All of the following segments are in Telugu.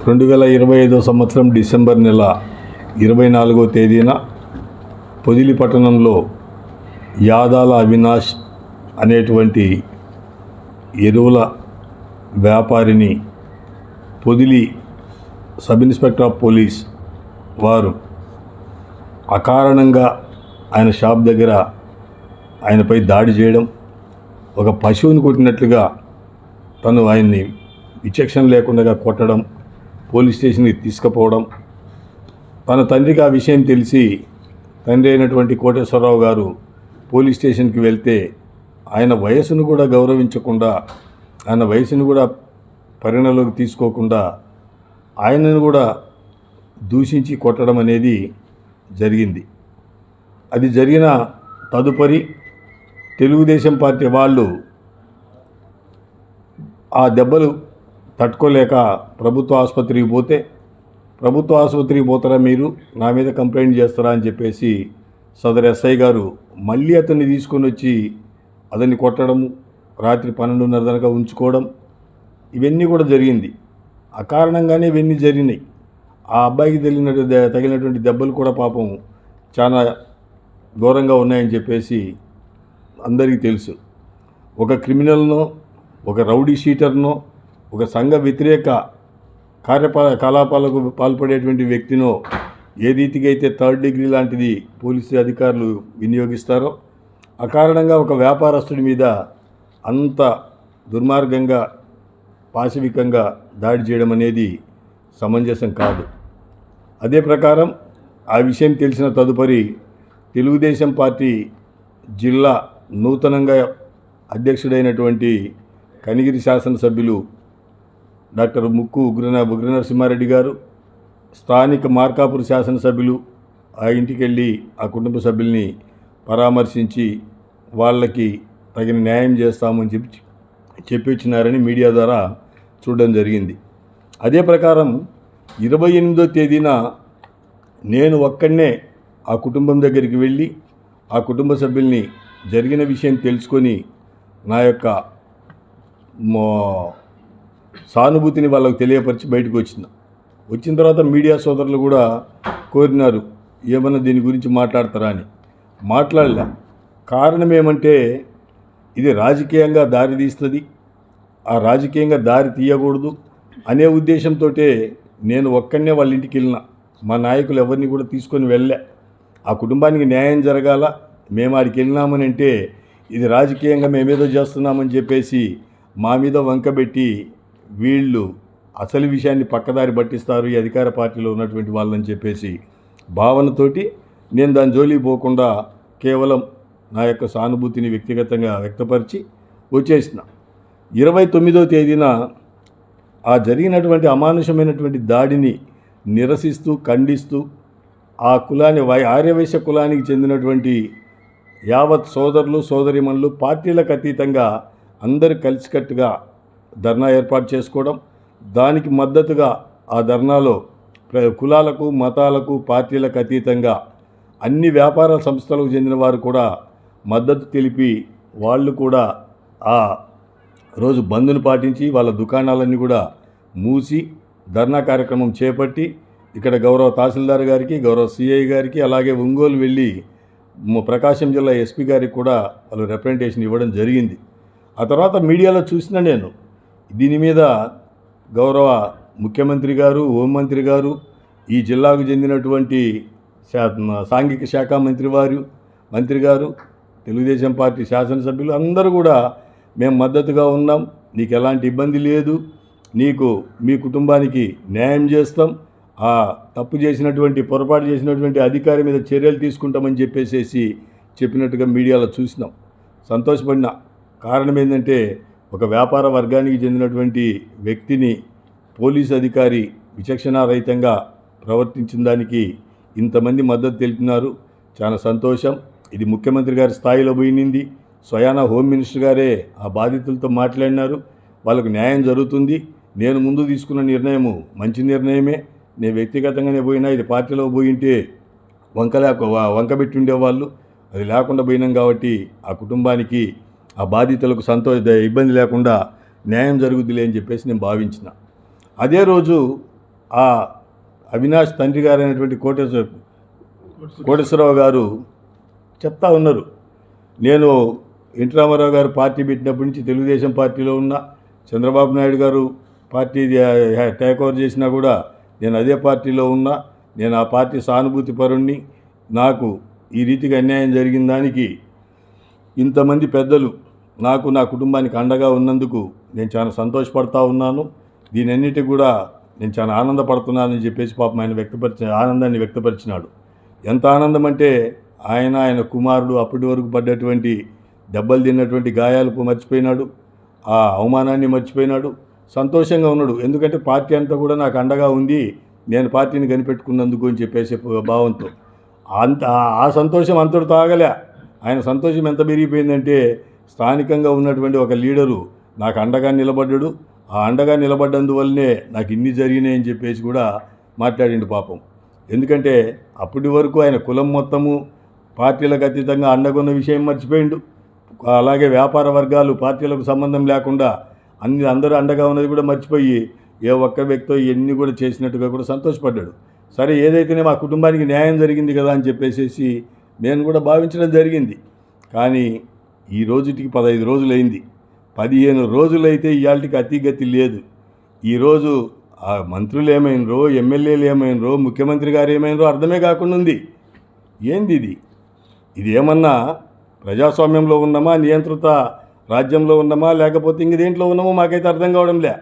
2025 సంవత్సరం డిసెంబర్ నెల 24వ తేదీన పొదిలి పట్టణంలో యాదాల అవినాష్ అనేటువంటి ఎరువుల వ్యాపారిని Podili sub inspector of police వారు అకారణంగా ఆయన షాప్ దగ్గర ఆయనపై దాడి చేయడం, ఒక పశువుని కొట్టినట్లుగా తను ఆయన్ని విచక్షణ లేకుండా కొట్టడం, పోలీస్ స్టేషన్కి తీసుకుపోవడం. తన తండ్రికి ఆ విషయం తెలిసి తండ్రి అయినటువంటి కోటేశ్వరరావు గారు పోలీస్ స్టేషన్కి వెళ్తే ఆయన వయసును కూడా గౌరవించకుండా, ఆయన వయసును కూడా పరిగణలోకి తీసుకోకుండా ఆయనను కూడా దూషించి కొట్టడం అనేది జరిగింది. అది జరిగిన తదుపరి తెలుగుదేశం పార్టీ వాళ్ళు ఆ దెబ్బలు తట్టుకోలేక ప్రభుత్వ ఆసుపత్రికి పోతే, ప్రభుత్వ ఆసుపత్రికి పోతారా మీరు, నా మీద కంప్లైంట్ చేస్తారా అని చెప్పేసి సదరు ఎస్ఐ గారు మళ్ళీ అతన్ని తీసుకొని వచ్చి అతన్ని కొట్టడము, రాత్రి 12:30 దాకా ఉంచుకోవడం, ఇవన్నీ కూడా జరిగింది. అకారణంగానే ఇవన్నీ జరిగినాయి. ఆ అబ్బాయికి తగిలినటువంటి దెబ్బలు కూడా పాపం చాలా ఘోరంగా ఉన్నాయని చెప్పేసి అందరికీ తెలుసు. ఒక క్రిమినల్నో, ఒక రౌడీ షీటర్నో, ఒక సంఘ వ్యతిరేక కార్యకలాపాలకు పాల్పడేటువంటి వ్యక్తినో ఏ రీతిగా అయితే 3rd డిగ్రీ లాంటిది పోలీసు అధికారులు వినియోగిస్తారో, అకారణంగా ఒక వ్యాపారస్తుడి మీద అంత దుర్మార్గంగా, పాశవికంగా దాడి చేయడం అనేది సమంజసం కాదు. అదే ప్రకారం ఆ విషయం తెలిసిన తదుపరి తెలుగుదేశం పార్టీ జిల్లా నూతనంగా అధ్యక్షుడైనటువంటి కనిగిరి శాసనసభ్యులు డాక్టర్ ముక్కు ఉగ్ర నరసింహారెడ్డి గారు, స్థానిక మార్కాపూర్ శాసనసభ్యులు ఆ ఇంటికి వెళ్ళి ఆ కుటుంబ సభ్యుల్ని పరామర్శించి వాళ్ళకి తగిన న్యాయం చేస్తామని చెప్పిచ్చినారని మీడియా ద్వారా చూడడం జరిగింది. అదే ప్రకారం 28వ తేదీన నేను ఒక్కడనే ఆ కుటుంబం దగ్గరికి వెళ్ళి ఆ కుటుంబ సభ్యుల్ని జరిగిన విషయం తెలుసుకొని నా యొక్క సానుభూతిని వాళ్ళకు తెలియపరిచి బయటకు వచ్చిన తర్వాత మీడియా సోదరులు కూడా కోరినారు ఏమన్నా దీని గురించి మాట్లాడతారా అని. మాట్లాడలే. కారణం ఏమంటే ఇది రాజకీయంగా దారి తీస్తుంది, ఆ రాజకీయంగా దారి తీయకూడదు అనే ఉద్దేశంతో నేను ఒక్కడనే వాళ్ళ ఇంటికి వెళ్ళిన. మా నాయకులు ఎవరిని కూడా తీసుకొని వెళ్ళలే. ఆ కుటుంబానికి న్యాయం జరగాల, మేము ఆడికి వెళ్ళినామని అంటే ఇది రాజకీయంగా మేమేదో చేస్తున్నామని చెప్పేసి మా మీద వంకబెట్టి వీళ్ళు అసలు విషయాన్ని పక్కదారి పట్టిస్తారు ఈ అధికార పార్టీలో ఉన్నటువంటి వాళ్ళని చెప్పేసి భావనతోటి నేను దాని జోలికి పోకుండా కేవలం నా యొక్క సానుభూతిని వ్యక్తిగతంగా వ్యక్తపరిచి వచ్చేసిన. 29వ తేదీన ఆ జరిగినటువంటి అమానుషమైనటువంటి దాడిని నిరసిస్తూ, ఖండిస్తూ ఆ కులాన్ని ఆర్యవైశ్య కులానికి చెందినటువంటి యావత్ సోదరులు, సోదరిమణులు పార్టీలకు అతీతంగా అందరూ కలిసికట్టుగా ధర్నా ఏర్పాటు చేసుకోవడం, దానికి మద్దతుగా ఆ ధర్నాలో కులాలకు, మతాలకు, పార్టీలకు అతీతంగా అన్ని వ్యాపార సంస్థలకు చెందిన వారు కూడా మద్దతు తెలిపి వాళ్ళు కూడా ఆ రోజు బంద్ను పాటించి వాళ్ళ దుకాణాలన్నీ కూడా మూసి ధర్నా కార్యక్రమం చేపట్టి ఇక్కడ గౌరవ తహసీల్దార్ గారికి, గౌరవ సిఐ గారికి, అలాగే ఒంగోలు వెళ్ళి ప్రకాశం జిల్లా ఎస్పీ గారికి కూడా వాళ్ళు రిప్రజెంటేషన్ ఇవ్వడం జరిగింది. ఆ తర్వాత మీడియాలో చూసిన నేను దీని మీద గౌరవ ముఖ్యమంత్రి గారు, హోంమంత్రి గారు, ఈ జిల్లాకు చెందినటువంటి సాంఘిక శాఖ మంత్రి గారు, తెలుగుదేశం పార్టీ శాసనసభ్యులు అందరూ కూడా మేము మద్దతుగా ఉన్నాం, నీకు ఎలాంటి ఇబ్బంది లేదు, నీకు మీ కుటుంబానికి న్యాయం చేస్తాం, ఆ తప్పు చేసినటువంటి పొరపాటు చేసినటువంటి అధికారి మీద చర్యలు తీసుకుంటామని చెప్పేసి చెప్పినట్టుగా మీడియాలో చూసినాం. సంతోషపడిన. కారణం ఏంటంటే ఒక వ్యాపార వర్గానికి చెందినటువంటి వ్యక్తిని పోలీసు అధికారి విచక్షణారహితంగా ప్రవర్తించిన దానికి ఇంతమంది మద్దతు తెలిపినారు. చాలా సంతోషం. ఇది ముఖ్యమంత్రి గారి స్థాయిలో పోయింది. స్వయానా హోమ్ మినిస్టర్ గారే ఆ బాధితులతో మాట్లాడినారు. వాళ్ళకు న్యాయం జరుగుతుంది. నేను ముందు తీసుకున్న నిర్ణయము మంచి నిర్ణయమే. నేను వ్యక్తిగతంగానే పోయినా, ఇది పార్టీలో పోయింటే వంకబెట్టి ఉండేవాళ్ళు, అది లేకుండా పోయినాం కాబట్టి ఆ కుటుంబానికి, ఆ బాధితులకు ఇబ్బంది లేకుండా న్యాయం జరుగుద్దిలే అని చెప్పేసి నేను భావించిన. అదే రోజు ఆ అవినాష్ తండ్రి గారు అయినటువంటి కోటేశ్వరరావు గారు చెప్తా ఉన్నారు, నేను ఎన్టీ రామారావు గారు పార్టీ పెట్టినప్పటి నుంచి తెలుగుదేశం పార్టీలో ఉన్నా, చంద్రబాబు నాయుడు గారు పార్టీ టేక్ ఓవర్ చేసినా కూడా నేను అదే పార్టీలో ఉన్నా, నేను ఆ పార్టీ సానుభూతి పరుణ్ణి, నాకు ఈ రీతిగా అన్యాయం జరిగిన దానికి ఇంతమంది పెద్దలు నాకు నా కుటుంబానికి అండగా ఉన్నందుకు నేను చాలా సంతోషపడతా ఉన్నాను, దీనన్నిటికీ కూడా నేను చాలా ఆనందపడుతున్నానని చెప్పేసి పాపం ఆయన ఆనందాన్ని వ్యక్తపరిచినాడు. ఎంత ఆనందం అంటే ఆయన కుమారుడు అప్పటి వరకు పడ్డటువంటి దెబ్బలు తిన్నటువంటి గాయాలకు మర్చిపోయినాడు, ఆ అవమానాన్ని మర్చిపోయినాడు, సంతోషంగా ఉన్నాడు. ఎందుకంటే పార్టీ అంతా కూడా నాకు అండగా ఉంది, నేను పార్టీని కనిపెట్టుకున్నందుకు అని చెప్పేసి భావంతో ఆ సంతోషం అంతటితో ఆగలే. ఆయన సంతోషం ఎంత పెరిగిపోయిందంటే స్థానికంగా ఉన్నటువంటి ఒక లీడరు నాకు అండగా నిలబడ్డాడు, ఆ అండగా నిలబడ్డందువల్లనే నాకు ఇన్ని జరిగినాయని చెప్పేసి కూడా మాట్లాడిండు పాపం. ఎందుకంటే అప్పటి వరకు ఆయన కులం మొత్తము పార్టీలకు అతీతంగా అండగొన్న విషయం మర్చిపోయిండు. అలాగే వ్యాపార వర్గాలు పార్టీలకు సంబంధం లేకుండా అందరూ అండగా ఉన్నది కూడా మర్చిపోయి ఏ ఒక్క వ్యక్తితో ఇవన్నీ కూడా చేసినట్టుగా కూడా సంతోషపడ్డాడు. సరే, ఏదైతేనే మా కుటుంబానికి న్యాయం జరిగింది కదా అని చెప్పేసి నేను కూడా భావించడం జరిగింది. కానీ ఈ రోజుటికి 15 రోజులైంది. 15 రోజులైతే ఇవాళకి అతిగతి లేదు. ఈరోజు ఆ మంత్రులు ఏమైనరో, ఎమ్మెల్యేలు ఏమైనరో, ముఖ్యమంత్రి గారు ఏమైనరో అర్థమే కాకుండా ఉంది. ఏంది ఇది ఏమన్నా ప్రజాస్వామ్యంలో ఉన్నామా, నియంత్రిత రాజ్యంలో ఉన్నామా, లేకపోతే ఇంక దేంట్లో ఉన్నామో మాకైతే అర్థం కావడంలే.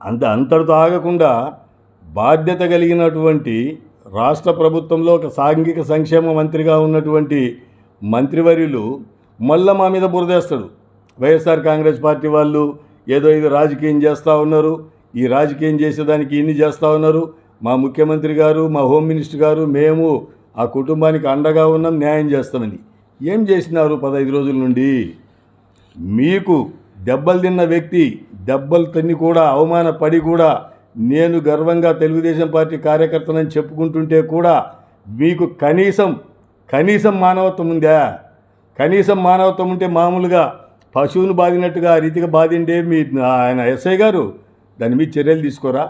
అంతటితో ఆగకుండా బాధ్యత కలిగినటువంటి రాష్ట్ర ప్రభుత్వంలో ఒక సాంఘిక సంక్షేమ మంత్రిగా ఉన్నటువంటి మంత్రివర్యులు మళ్ళా మా మీద బురదేస్తాడు. వైఎస్ఆర్ కాంగ్రెస్ పార్టీ వాళ్ళు ఏదో ఇది రాజకీయం చేస్తూ ఉన్నారు, ఈ రాజకీయం చేసేదానికి ఇన్ని చేస్తూ ఉన్నారు, మా ముఖ్యమంత్రి గారు, మా హోమ్ మినిస్టర్ గారు, మేము ఆ కుటుంబానికి అండగా ఉన్నాం, న్యాయం చేస్తామని. ఏం చేసినారు 15 రోజుల నుండి? మీకు దెబ్బలు తిన్న వ్యక్తి దెబ్బలు తిని కూడా అవమానపడి కూడా నేను గర్వంగా తెలుగుదేశం పార్టీ కార్యకర్తనని చెప్పుకుంటుంటే కూడా మీకు కనీసం మానవత్వం ఉందా? కనీసం మానవత్వం ఉంటే మామూలుగా పశువును బాధినట్టుగా ఆ రీతిగా బాధిండే ఆయన ఎస్ఐ గారు దాని మీద చర్యలు తీసుకోరా?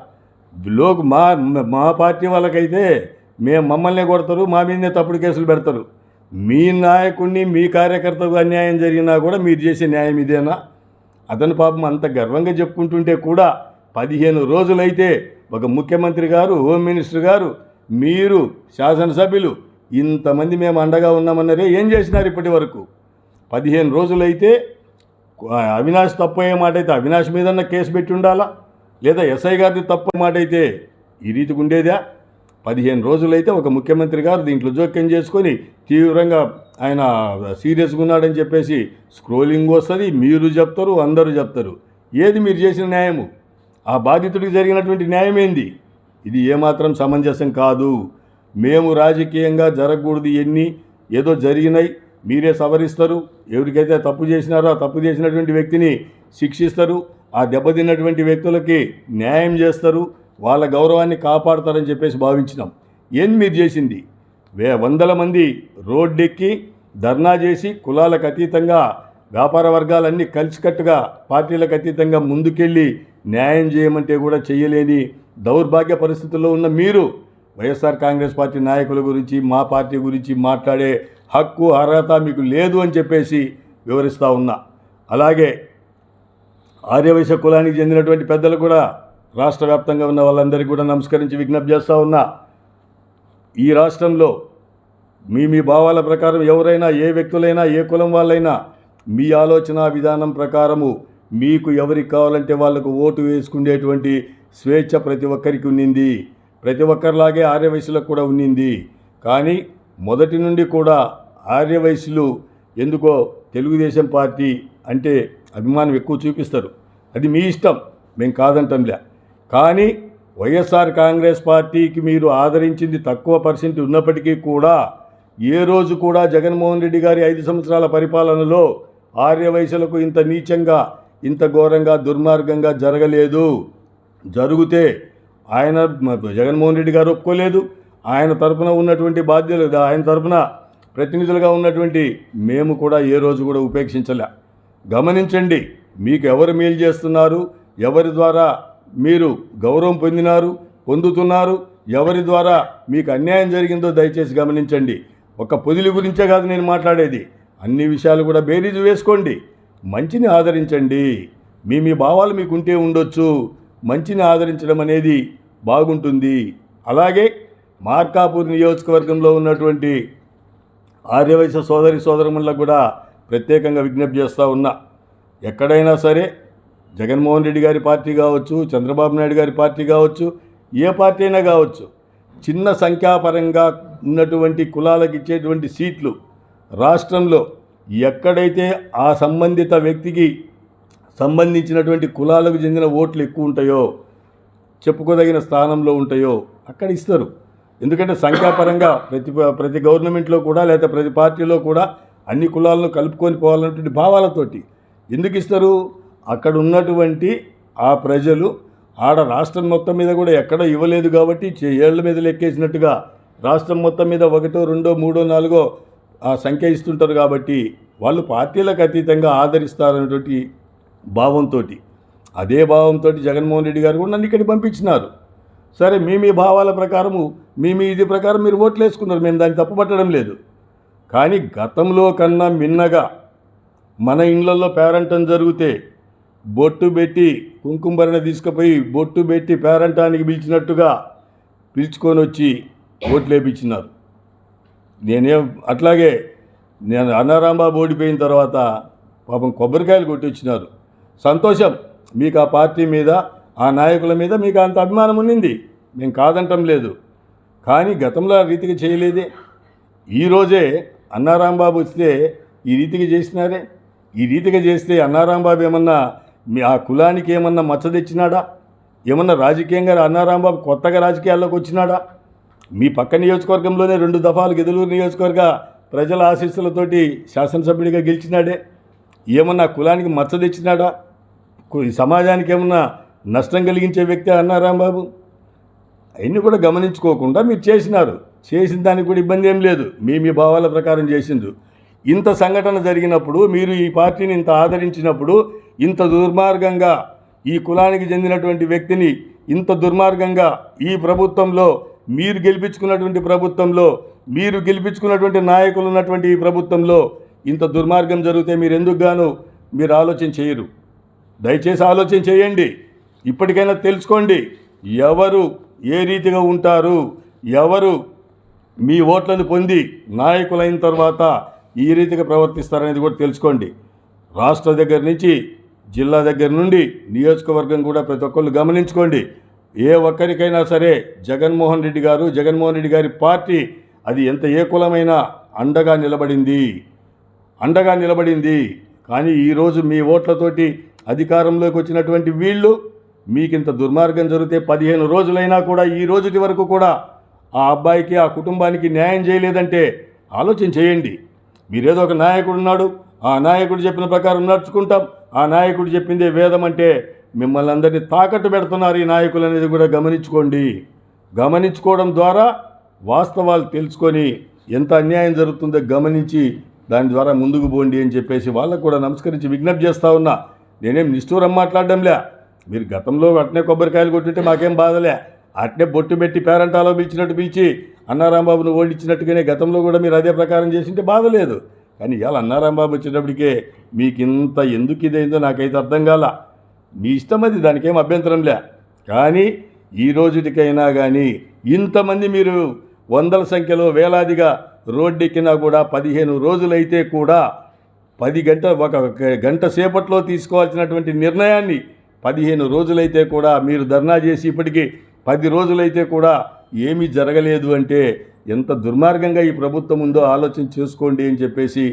మా పార్టీ వాళ్ళకైతే మమ్మల్నే కొడతారు, మా మీదనే తప్పుడు కేసులు పెడతారు. మీ నాయకుడిని, మీ కార్యకర్తకు అన్యాయం జరిగినా కూడా మీరు చేసే న్యాయం ఇదేనా? అతను పాపం అంత గర్వంగా చెప్పుకుంటుంటే కూడా 15 రోజులైతే ఒక ముఖ్యమంత్రి గారు, హోమ్ మినిస్టర్ గారు, మీరు శాసనసభ్యులు ఇంతమంది మేము అండగా ఉన్నామన్నారే, ఏం చేసినారు ఇప్పటి వరకు? 15 రోజులైతే అవినాష్ తప్పు అయ్యే మాట అయితే అవినాష్ మీదన్న కేసు పెట్టి ఉండాలా, లేదా ఎస్ఐ గారిది తప్పు మాట అయితే ఈ రీతికి ఉండేదా? 15 రోజులైతే ఒక ముఖ్యమంత్రి గారు దీంట్లో జోక్యం చేసుకొని తీవ్రంగా ఆయన సీరియస్గా ఉన్నాడని చెప్పేసి స్క్రోలింగ్ వస్తుంది, మీరు చెప్తారు, అందరూ చెప్తారు. ఏది మీరు చేసిన న్యాయము? ఆ బాధితుడికి జరిగినటువంటి న్యాయం ఏంది? ఇది ఏమాత్రం సమంజసం కాదు. మేము రాజకీయంగా జరగకూడదు, ఏదో జరిగినాయి మీరే సవరిస్తారు, ఎవరికైతే తప్పు చేసినారో ఆ తప్పు చేసినటువంటి వ్యక్తిని శిక్షిస్తారు, ఆ దెబ్బతిన్నటువంటి వ్యక్తులకి న్యాయం చేస్తారు, వాళ్ళ గౌరవాన్ని కాపాడతారని చెప్పేసి భావించినాం. ఏంది మీరు చేసింది? వందల మంది రోడ్డెక్కి ధర్నా చేసి కులాలకు అతీతంగా వ్యాపార వర్గాలన్నీ కలిసికట్టుగా పార్టీలకు అతీతంగా ముందుకెళ్ళి న్యాయం చేయమంటే కూడా చేయలేని దౌర్భాగ్య పరిస్థితుల్లో ఉన్న మీరు వైఎస్ఆర్ కాంగ్రెస్ పార్టీ నాయకుల గురించి, మా పార్టీ గురించి మాట్లాడే హక్కు, అర్హత మీకు లేదు అని చెప్పేసి వివరిస్తూ ఉన్నా. అలాగే ఆర్యవైశ్య కులానికి చెందినటువంటి పెద్దలు కూడా, రాష్ట్ర వ్యాప్తంగా ఉన్న వాళ్ళందరికీ కూడా నమస్కరించి విజ్ఞప్తి చేస్తూ ఉన్నా. ఈ రాష్ట్రంలో మీ భావాల ప్రకారం ఎవరైనా, ఏ వ్యక్తులైనా, ఏ కులం వాళ్ళైనా మీ ఆలోచన విధానం ప్రకారము మీకు ఎవరికి కావాలంటే వాళ్ళకు ఓటు వేసుకునేటువంటి స్వేచ్ఛ ప్రతి ఒక్కరికి ఉన్నింది. ప్రతి ఒక్కరిలాగే ఆర్యవైశ్యులకు కూడా ఉన్నింది. కానీ మొదటి నుండి కూడా ఆర్యవైశ్యులు ఎందుకో తెలుగుదేశం పార్టీ అంటే అభిమానం ఎక్కువ చూపిస్తారు. అది మీ ఇష్టం, మేము కాదంటంలే. కానీ వైఎస్ఆర్ కాంగ్రెస్ పార్టీకి మీరు ఆదరించింది తక్కువ పర్సెంట్ ఉన్నప్పటికీ కూడా ఏ రోజు కూడా జగన్మోహన్ రెడ్డి గారి 5 సంవత్సరాల పరిపాలనలో ఆర్యవైశ్యులకు ఇంత నీచంగా, ఇంత ఘోరంగా, దుర్మార్గంగా జరగలేదు. జరిగితే ఆయన జగన్మోహన్ రెడ్డి గారు ఒప్పుకోలేదు. ఆయన తరఫున ఉన్నటువంటి బాధ్యులు, ఆయన తరఫున ప్రతినిధులుగా ఉన్నటువంటి మేము కూడా ఏ రోజు కూడా ఉపేక్షించలే. గమనించండి, మీకు ఎవరు మేలు చేస్తున్నారు, ఎవరి ద్వారా మీరు గౌరవం పొందుతున్నారు. ఎవరి ద్వారా మీకు అన్యాయం జరిగిందో దయచేసి గమనించండి. ఒక పొదిలి గురించే కాదు నేను మాట్లాడేది, అన్ని విషయాలు కూడా బేరీజు వేసుకోండి. మంచిని ఆదరించండి. మీ భావాలు మీకు ఉంటే ఉండొచ్చు, మంచిని ఆదరించడం అనేది బాగుంటుంది. అలాగే మార్కాపూర్ నియోజకవర్గంలో ఉన్నటువంటి ఆర్యవైశ్య సోదరులకు కూడా ప్రత్యేకంగా విజ్ఞప్తి చేస్తూ ఉన్నా, ఎక్కడైనా సరే జగన్మోహన్ రెడ్డి గారి పార్టీ కావచ్చు, చంద్రబాబు నాయుడు గారి పార్టీ కావచ్చు, ఏ పార్టీ అయినా కావచ్చు, చిన్న సంఖ్యాపరంగా ఉన్నటువంటి కులాలకు ఇచ్చేటువంటి సీట్లు రాష్ట్రంలో ఎక్కడైతే ఆ సంబంధిత వ్యక్తికి సంబంధించినటువంటి కులాలకు చెందిన ఓట్లు ఎక్కువ ఉంటాయో, చెప్పుకోదగిన స్థానంలో ఉంటాయో అక్కడ ఇస్తారు. ఎందుకంటే సంఖ్యాపరంగా ప్రతి గవర్నమెంట్లో కూడా లేదా ప్రతి పార్టీలో కూడా అన్ని కులాలను కలుపుకొని పోవాలన్నటువంటి భావాలతోటి ఎందుకు ఇస్తారు? అక్కడ ఉన్నటువంటి ఆ ప్రజలు రాష్ట్రం మొత్తం మీద కూడా ఎక్కడ ఇవ్వలేదు కాబట్టి ఏళ్ల మీద లెక్కేసినట్టుగా రాష్ట్రం మొత్తం మీద 1, 2, 3, 4 ఆ సంఖ్య ఇస్తుంటారు. కాబట్టి వాళ్ళు పార్టీలకు అతీతంగా ఆదరిస్తారనేటువంటి భావంతో, అదే భావంతో జగన్మోహన్ రెడ్డి గారు కూడా నన్ను ఇక్కడికి పంపించినారు. సరే, మీ భావాల ప్రకారము ఇది ప్రకారం మీరు ఓట్లు వేసుకున్నారు, మేము దాన్ని తప్పుపట్టడం లేదు. కానీ గతంలో కన్నా మిన్నగా మన ఇళ్లలో పేరంటం జరిగితే బొట్టు పెట్టి కుంకుమభరణ తీసుకుపోయి బొట్టు పెట్టి పేరంటానికి పిలిచినట్టుగా పిలుచుకొని వచ్చి ఓట్లు వేయించినారు. అట్లాగే నేను అన్నారాంబాబు ఓడిపోయిన తర్వాత పాపం కొబ్బరికాయలు కొట్టించినారు. సంతోషం, మీకు ఆ పార్టీ మీద ఆ నాయకుల మీద మీకు అంత అభిమానం ఉన్నింది, మేము కాదంటం లేదు. కానీ గతంలో ఆ రీతిగా చేయలేదే. ఈరోజే అన్నారాంబాబు వస్తే ఈ రీతిగా చేసినారే. ఈ రీతిగా చేస్తే అన్నారాంబాబు ఏమన్నా ఆ కులానికి ఏమన్నా మచ్చ తెచ్చినాడా? ఏమన్నా రాజకీయంగా అన్నారాంబాబు కొత్తగా రాజకీయాల్లోకి వచ్చినాడా? మీ పక్క నియోజకవర్గంలోనే 2 దఫాలు గిద్దలూరు నియోజకవర్గ ప్రజల ఆశీస్సులతోటి శాసనసభ్యుడిగా గెలిచినాడే. ఏమన్నా కులానికి మచ్చ తెచ్చినాడా? సమాజానికి ఏమన్నా నష్టం కలిగించే వ్యక్తి అన్నారాంబాబు? అవన్నీ కూడా గమనించుకోకుండా మీరు చేసిన దానికి కూడా ఇబ్బంది ఏం లేదు. మీ భావాల ప్రకారం చేసిండు. ఇంత సంఘటన జరిగినప్పుడు, మీరు ఈ పార్టీని ఇంత ఆదరించినప్పుడు, ఇంత దుర్మార్గంగా ఈ కులానికి చెందినటువంటి వ్యక్తిని ఇంత దుర్మార్గంగా ఈ ప్రభుత్వంలో మీరు గెలిపించుకున్నటువంటి నాయకులు ఉన్నటువంటి ఈ ప్రభుత్వంలో ఇంత దుర్మార్గం జరిగితే మీరు ఆలోచన చేయరు. దయచేసి ఆలోచన చేయండి. ఇప్పటికైనా తెలుసుకోండి ఎవరు ఏ రీతిగా ఉంటారు, ఎవరు మీ ఓట్లను పొంది నాయకులైన తర్వాత ఈ రీతిగా ప్రవర్తిస్తారనేది కూడా తెలుసుకోండి. రాష్ట్ర దగ్గర నుంచి జిల్లా దగ్గర నుండి నియోజకవర్గం కూడా ప్రతి ఒక్కళ్ళు గమనించుకోండి. ఏ ఒక్కరికైనా సరే జగన్మోహన్ రెడ్డి గారి పార్టీ అది ఎంత ఏ కులమైనా అండగా నిలబడింది. కానీ ఈరోజు మీ ఓట్లతోటి అధికారంలోకి వచ్చినటువంటి వీళ్ళు మీకింత దుర్మార్గం జరిగితే 15 రోజులైనా కూడా ఈ రోజుటి వరకు కూడా ఆ అబ్బాయికి ఆ కుటుంబానికి న్యాయం చేయలేదంటే ఆలోచన చేయండి. మీరేదో ఒక నాయకుడు ఉన్నాడు, ఆ నాయకుడు చెప్పిన ప్రకారం నడుచుకుంటాం, ఆ నాయకుడు చెప్పిందే వేదం అంటే మిమ్మల్ని అందరినీ తాకట్టు పెడుతున్నారు ఈ నాయకులు అనేది కూడా గమనించుకోవడం ద్వారా వాస్తవాలు తెలుసుకొని ఎంత అన్యాయం జరుగుతుందో గమనించి దాని ద్వారా ముందుకు పోండి అని చెప్పేసి వాళ్ళకు కూడా నమస్కరించి విజ్ఞప్తి చేస్తూ ఉన్నా. నేనేం నిష్ఠూరం మాట్లాడడంలే. మీరు గతంలో అట్నే కొబ్బరికాయలు కొట్టుంటే మాకేం బాధలే. అట్నే బొట్టు పెట్టి పేరంటాలో పిలిచి అన్నారాంబాబును ఓడించినట్టుగానే గతంలో కూడా మీరు అదే ప్రకారం చేసింటే బాధ లేదు. కానీ ఇవాళ అన్నారాంబాబు వచ్చేటప్పటికే మీకు ఇంత ఎందుకు ఇదైందో నాకైతే అర్థం కాల. మీ ఇష్టం అది, దానికేం అభ్యంతరంలే. కానీ ఈ రోజుటికైనా కానీ ఇంతమంది మీరు వందల సంఖ్యలో వేలాదిగా రోడ్డెక్కినా కూడా 15 రోజులైతే కూడా 1 గంట సేపట్లో తీసుకోవాల్సినటువంటి నిర్ణయాన్ని 15 రోజులైతే కూడా మీరు ధర్నా చేసి ఇప్పటికీ 10 రోజులైతే కూడా ఏమీ జరగలేదు అంటే ఎంత దుర్మార్గంగా ఈ ప్రభుత్వం ఉందో ఆలోచన చేసుకోండి అని చెప్పేసి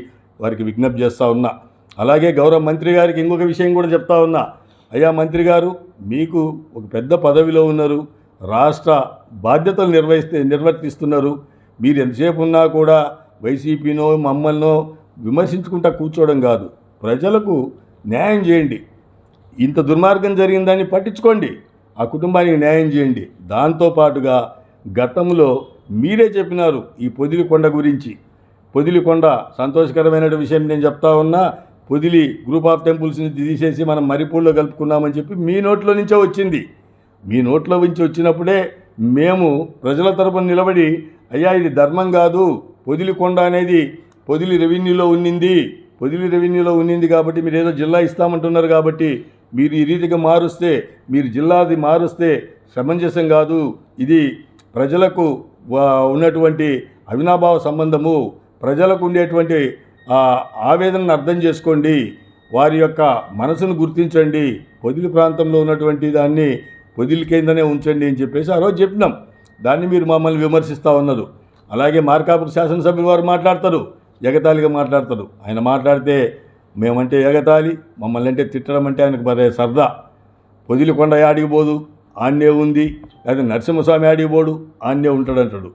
వారికి విజ్ఞప్తి చేస్తూ ఉన్నా. అలాగే గౌరవ మంత్రి గారికి ఇంకొక విషయం కూడా చెప్తా ఉన్నా. అయ్యా మంత్రి గారు, మీకు ఒక పెద్ద పదవిలో ఉన్నారు, రాష్ట్ర బాధ్యతలు నిర్వర్తిస్తున్నారు. మీరు ఎంతసేపు ఉన్నా కూడా వైసీపీనో మమ్మల్నో విమర్శించుకుంటా కూర్చోవడం కాదు, ప్రజలకు న్యాయం చేయండి. ఇంత దుర్మార్గం జరిగిందని పట్టించుకోండి, ఆ కుటుంబానికి న్యాయం చేయండి. దాంతోపాటుగా గతంలో మీరే చెప్పినారు ఈ పొదిలికొండ గురించి. పొదిలికొండ సంతోషకరమైన విషయం నేను చెప్తా ఉన్నా. పొదిలి గ్రూప్ ఆఫ్ టెంపుల్స్ని తీసేసి మనం మరిపూల్లో కలుపుకున్నామని చెప్పి మీ నోట్లో నుంచే వచ్చింది. మీ నోట్లో నుంచి వచ్చినప్పుడే మేము ప్రజల తరపున నిలబడి అయ్యా ఇది ధర్మం కాదు, పొదిలికొండ అనేది పొదిలి రెవెన్యూలో ఉన్నింది కాబట్టి మీరు ఏదో జిల్లా ఇస్తామంటున్నారు కాబట్టి మీరు ఈ రీతిగా మారుస్తే, మీరు జిల్లాది మారుస్తే సమంజసం కాదు, ఇది ప్రజలకు ఉన్నటువంటి అవినాభావ సంబంధము, ప్రజలకు ఉండేటువంటి ఆవేదనను అర్థం చేసుకోండి, వారి యొక్క మనసును గుర్తించండి, పొదిలి ప్రాంతంలో ఉన్నటువంటి దాన్ని పొదిలి కిందనే ఉంచండి అని చెప్పేసి ఆ రోజు చెప్పినాం. దాన్ని మీరు మమ్మల్ని విమర్శిస్తూ ఉన్నారు. అలాగే మార్కాపురం శాసనసభ్యులు వారు మాట్లాడతారు, ఎగతాళిగా మాట్లాడతారు. ఆయన మాట్లాడితే మేమంటే ఎగతాళి, మమ్మల్ని అంటే తిట్టడం అంటే ఆయనకు మరే సరదా. పొదిలికొండ ఆడిగిపోదు ఆన్నే ఉంది, లేదా నరసింహస్వామి ఆడిగిపోడు ఆన్నే ఉంటాడంటాడు.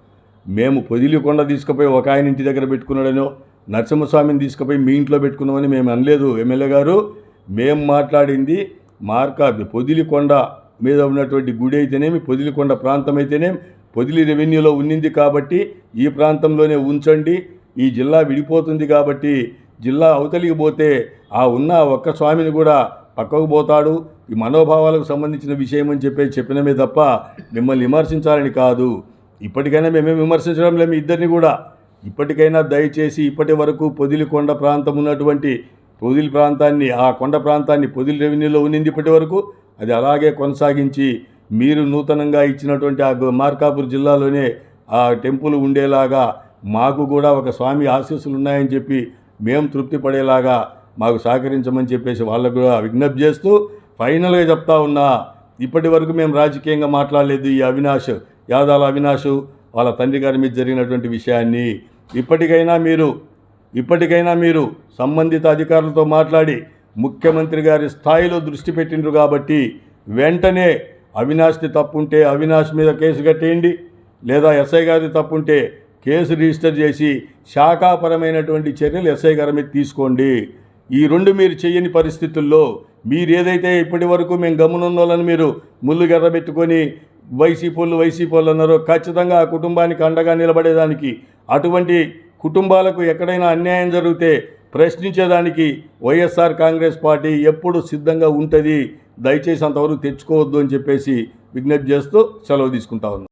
మేము పొదిలికొండ తీసుకుపోయి ఒక ఆయన ఇంటి దగ్గర పెట్టుకున్నాడనో, నరసింహస్వామిని తీసుకుపోయి మీ ఇంట్లో పెట్టుకున్నామని మేము అనలేదు ఎమ్మెల్యే గారు. మేము మాట్లాడింది పొదిలికొండ మీద ఉన్నటువంటి గుడి అయితేనేమి, పొదిలికొండ ప్రాంతం అయితేనేమి పొదిలి రెవెన్యూలో ఉన్నింది కాబట్టి ఈ ప్రాంతంలోనే ఉంచండి, ఈ జిల్లా విడిపోతుంది కాబట్టి జిల్లా అవతలికి పోతే ఆ ఉన్న ఒక్క స్వామిని కూడా పక్కకు పోతాడు, ఈ మనోభావాలకు సంబంధించిన విషయం అని చెప్పినమే తప్ప మిమ్మల్ని విమర్శించాలని కాదు. ఇప్పటికైనా మేమేం విమర్శించడం లేదు మీ ఇద్దరిని కూడా. ఇప్పటికైనా దయచేసి ఇప్పటి వరకు పొదిలికొండ ప్రాంతం ఉన్నటువంటి పొదిలి ప్రాంతాన్ని, ఆ కొండ ప్రాంతాన్ని పొదిలి రెవెన్యూలో ఉన్నింది ఇప్పటి వరకు, అది అలాగే కొనసాగించి మీరు నూతనంగా ఇచ్చినటువంటి ఆ మార్కాపూర్ జిల్లాలోనే ఆ టెంపుల్ ఉండేలాగా మాకు కూడా ఒక స్వామి ఆశీస్సులు ఉన్నాయని చెప్పి మేము తృప్తి పడేలాగా మాకు సహకరించమని చెప్పేసి వాళ్ళకు కూడా విజ్ఞప్తి చేస్తూ ఫైనల్గా చెప్తా ఉన్నా, ఇప్పటి వరకు మేము రాజకీయంగా మాట్లాడలేదు. ఈ యాదాల అవినాష్ వాళ్ళ తండ్రి గారి మీద జరిగినటువంటి విషయాన్ని ఇప్పటికైనా మీరు సంబంధిత అధికారులతో మాట్లాడి ముఖ్యమంత్రి గారి స్థాయిలో దృష్టి పెట్టిండ్రు కాబట్టి వెంటనే అవినాష్ది తప్పుంటే అవినాష్ మీద కేసు కట్టేయండి, లేదా ఎస్ఐ గారిది తప్పుంటే కేసు రిజిస్టర్ చేసి శాఖాపరమైనటువంటి చర్యలు ఎస్ఐ గారి మీద తీసుకోండి. ఈ రెండు మీరు చేయని పరిస్థితుల్లో మీరు ఏదైతే ఇప్పటి వరకు మేము గమనున్నోళ్ళని మీరు ముళ్ళుగెర్ర పెట్టుకొని వైసీపీ వాళ్ళు అన్నారో, ఖచ్చితంగా ఆ కుటుంబానికి అండగా నిలబడేదానికి, అటువంటి కుటుంబాలకు ఎక్కడైనా అన్యాయం జరిగితే ప్రశ్నించేదానికి వైఎస్ఆర్ కాంగ్రెస్ పార్టీ ఎప్పుడు సిద్ధంగా ఉంటుంది. దయచేసి అంతవరకు తెచ్చుకోవద్దు అని చెప్పేసి విజ్ఞప్తి చేస్తూ సెలవు తీసుకుంటా ఉన్నాం.